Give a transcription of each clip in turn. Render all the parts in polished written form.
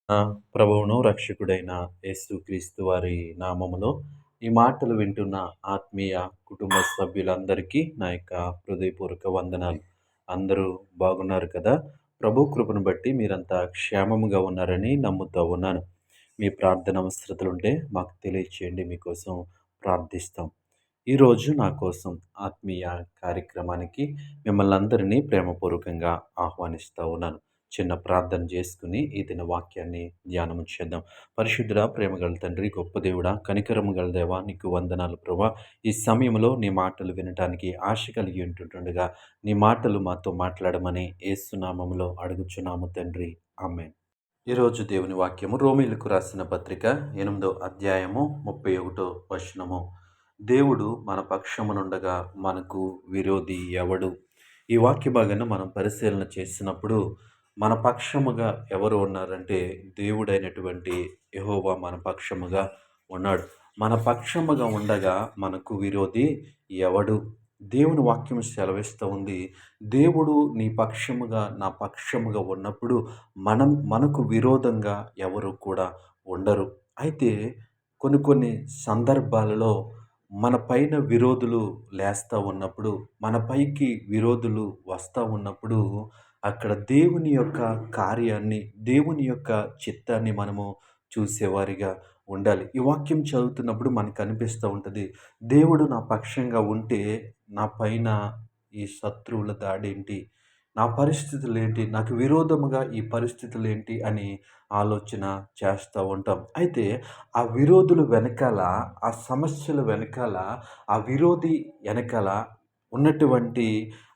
నా ప్రభువును రక్షకుడైన యేసుక్రీస్తు వారి నామములో ఈ మాటలు వింటున్న ఆత్మీయ కుటుంబ సభ్యులందరికీ నా యొక్క హృదయపూర్వక వందనాలు. అందరూ బాగున్నారు కదా? ప్రభు కృపను బట్టి మీరంతా క్షేమముగా ఉన్నారని నమ్ముతా ఉన్నాను. మీ ప్రార్థన అవసరతలుంటే మాకు తెలియచేయండి. మీకోసం ప్రార్థిస్తాం. ఈరోజు నా కోసం ఆత్మీయ కార్యక్రమానికి మిమ్మల్ని అందరినీ ప్రేమపూర్వకంగా ఆహ్వానిస్తా ఉన్నాను. చిన్న ప్రార్థన చేసుకుని ఈ దిన వాక్యాన్ని ధ్యానం చేద్దాం. పరిశుద్ధుడా, ప్రేమగల తండ్రి, గొప్ప దేవుడా, కనికరము గల దేవా, నీకు వందనాలు ప్రభా. ఈ సమయంలో నీ మాటలు వినటానికి ఆశ కలిగి ఉంటుండగా నీ మాటలు మాతో మాట్లాడమని యేసు నామములో అడుగుచున్నాము తండ్రి. ఆమేన్. ఈరోజు దేవుని వాక్యము రోమీయులకు రాసిన పత్రిక 8వ అధ్యాయము 31వ వచనము. దేవుడు మన పక్షమునుండగా మనకు విరోధి ఎవడు? ఈ వాక్య భాగాన్ని మనం పరిశీలన చేసినప్పుడు మన పక్షముగా ఎవరు ఉన్నారంటే దేవుడైనటువంటి యెహోవా మన పక్షముగా ఉన్నాడు. మన పక్షముగా ఉండగా మనకు విరోధి ఎవడు? దేవుని వాక్యం సెలవిస్తూ ఉంది. దేవుడు నీ పక్షముగా నా పక్షముగా ఉన్నప్పుడు మనకు విరోధంగా ఎవరు కూడా ఉండరు. అయితే కొన్ని కొన్ని సందర్భాలలో మన పైన విరోధులు లేస్తా ఉన్నప్పుడు, మన పైకి విరోధులు వస్తా ఉన్నప్పుడు, అక్కడ దేవుని యొక్క కార్యాన్ని, దేవుని యొక్క చిత్తాన్ని మనము చూసేవారిగా ఉండాలి. ఈ వాక్యం చదువుతున్నప్పుడు మనకు అనిపిస్తూ ఉంటది. దేవుడు నా పక్షంగా ఉంటే నా పైన ఈ శత్రువుల దాడేంటి? నా పరిస్థితులేంటి? నాకు విరోధముగా ఈ పరిస్థితులేంటి అని ఆలోచన చేస్తూ ఉంటాం. అయితే ఆ విరోధుల వెనకాల, ఆ సమస్యల వెనకాల, ఆ విరోధి ఎనకాల ఉన్నటువంటి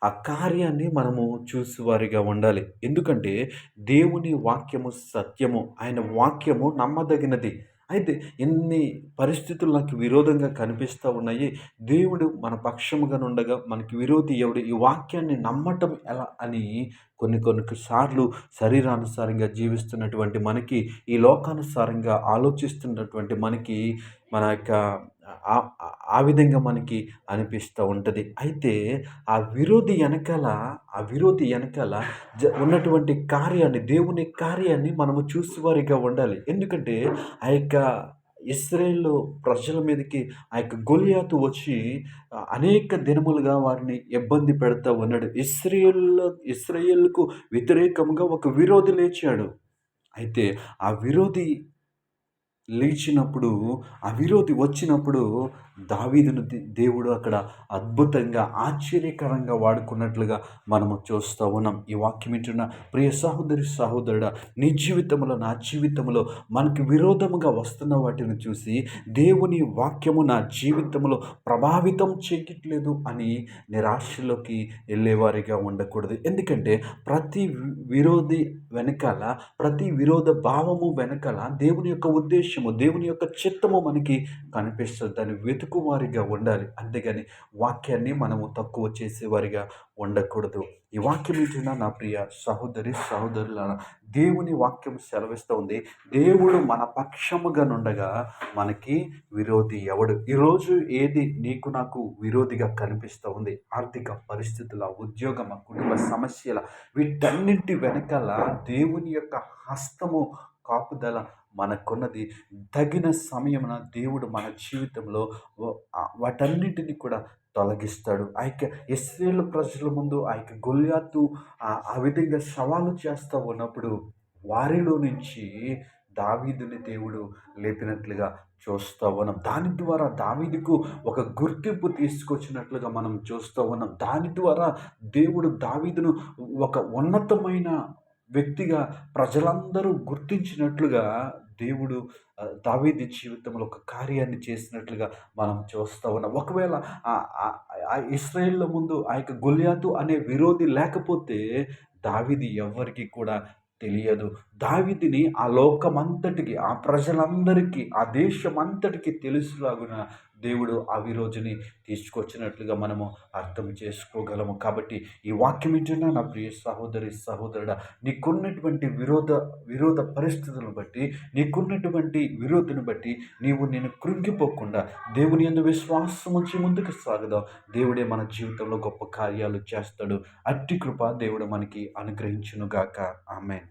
ఆ కార్యాన్ని మనము చూసేవారిగా ఉండాలి. ఎందుకంటే దేవుని వాక్యము సత్యము. ఆయన వాక్యము నమ్మదగినది. అయితే ఎన్ని పరిస్థితులు నాకు విరోధంగా కనిపిస్తూ ఉన్నాయి. దేవుడు మన పక్షముగా నుండగా మనకి విరోధి ఎవడు? ఈ వాక్యాన్ని నమ్మటం ఎలా అని కొన్ని కొన్ని సార్లు శరీరానుసారంగా జీవిస్తున్నటువంటి మనకి, ఈ లోకానుసారంగా ఆలోచిస్తున్నటువంటి మనకి మన యొక్క ఆ ఆ విధంగా మనకి అనిపిస్తూ ఉంటది. అయితే ఆ విరోధి ఎనకాల ఉన్నటువంటి కార్యాన్ని, దేవుని కార్యాన్ని మనము చూసేవారిగా ఉండాలి. ఎందుకంటే ఆ యొక్క ఇశ్రాయేలు ప్రజల మీదకి ఆ యొక్క గొలియాతు వచ్చి అనేక దినములుగా వారిని ఇబ్బంది పెడతా ఉన్నాడు. ఇశ్రాయేలుకు వ్యతిరేకంగా ఒక విరోధి లేచాడు. అయితే ఆ విరోధి లేచినప్పుడు, ఆ విరోధి వచ్చినప్పుడు దావీదును దేవుడు అక్కడ అద్భుతంగా, ఆశ్చర్యకరంగా వాడుకున్నట్లుగా మనము చూస్తూ ఉన్నాం. ఈ వాక్యం వింటున్న ప్రియ సహోదరి, సహోదరుడా, నీ జీవితంలో, నా జీవితంలో మనకు విరోధముగా వస్తున్న వాటిని చూసి దేవుని వాక్యము నా జీవితంలో ప్రభావితం చేయట్లేదు అని నిరాశలోకి వెళ్ళేవారిగా ఉండకూడదు. ఎందుకంటే ప్రతి విరోధి వెనకాల, ప్రతి విరోధ భావము వెనకాల దేవుని యొక్క ఉద్దేశము, దేవుని యొక్క చిత్తము మనకి కనిపిస్తుంది. దాన్ని వెతుకువారిగా ఉండాలి. అంతేగాని వాక్యాన్ని మనము తక్కువ చేసేవారిగా ఉండకూడదు. ఈ వాక్యం వింటున్న నా ప్రియ సహోదరి, సహోదరులారా, దేవుని వాక్యం సెలవిస్తూ ఉంది. దేవుడు మన పక్షముగా నుండగా మనకి విరోధి ఎవడు? ఈరోజు ఏది నీకు నాకు విరోధిగా కనిపిస్తూ ఉంది? ఆర్థిక పరిస్థితుల, ఉద్యోగం, కుటుంబ సమస్యల, వీటన్నింటి వెనకాల దేవుని యొక్క హస్తము, కాపుదల మనకున్నది. తగిన సమయమున దేవుడు మన జీవితంలో వాటన్నిటిని కూడా తొలగిస్తాడు. ఆ యొక్క ఇశ్రాయేలు ప్రజల ముందు ఆ యొక్క గొల్యాతు ఆ విధంగా సవాలు చేస్తూ ఉన్నప్పుడు వారిలో నుంచి దావీదుని దేవుడు లేపినట్లుగా చూస్తూ ఉన్నాం. దాని ద్వారా దావీదుకు ఒక గుర్తింపు తీసుకొచ్చినట్లుగా మనం చూస్తూ ఉన్నాం. దాని ద్వారా దేవుడు దావీదును ఒక ఉన్నతమైన వ్యక్తిగా ప్రజలందరూ గుర్తించినట్లుగా దేవుడు దావీదు జీవితంలో ఒక కార్యాన్ని చేసినట్లుగా మనం చూస్తూ ఉన్నాం. ఒకవేళ ఇశ్రాయేళ్ల ముందు ఆ యొక్క గొల్యాతు అనే విరోధి లేకపోతే దావీదు ఎవ్వరికీ కూడా తెలియదు. దావీదుని ఆ లోకమంతటికి, ఆ ప్రజలందరికీ, ఆ దేశమంతటికి తెలుసులాగున దేవుడు ఆ విరోధిని తీసుకొచ్చినట్లుగా మనము అర్థం చేసుకోగలము. కాబట్టి ఈ వాక్యం వింటున్న నా ప్రియ సహోదరి, సహోదరుడా, నీకున్నటువంటి విరోధ పరిస్థితులను బట్టి, నీకున్నటువంటి విరోధిని బట్టి నేను కృంగిపోకుండా దేవుని యందు విశ్వాసం ఉంచి ముందుకు సాగుదాం. దేవుడే మన జీవితంలో గొప్ప కార్యాలు చేస్తాడు. అట్టి కృప దేవుడు మనకి అనుగ్రహించునుగాక. ఆమేన్.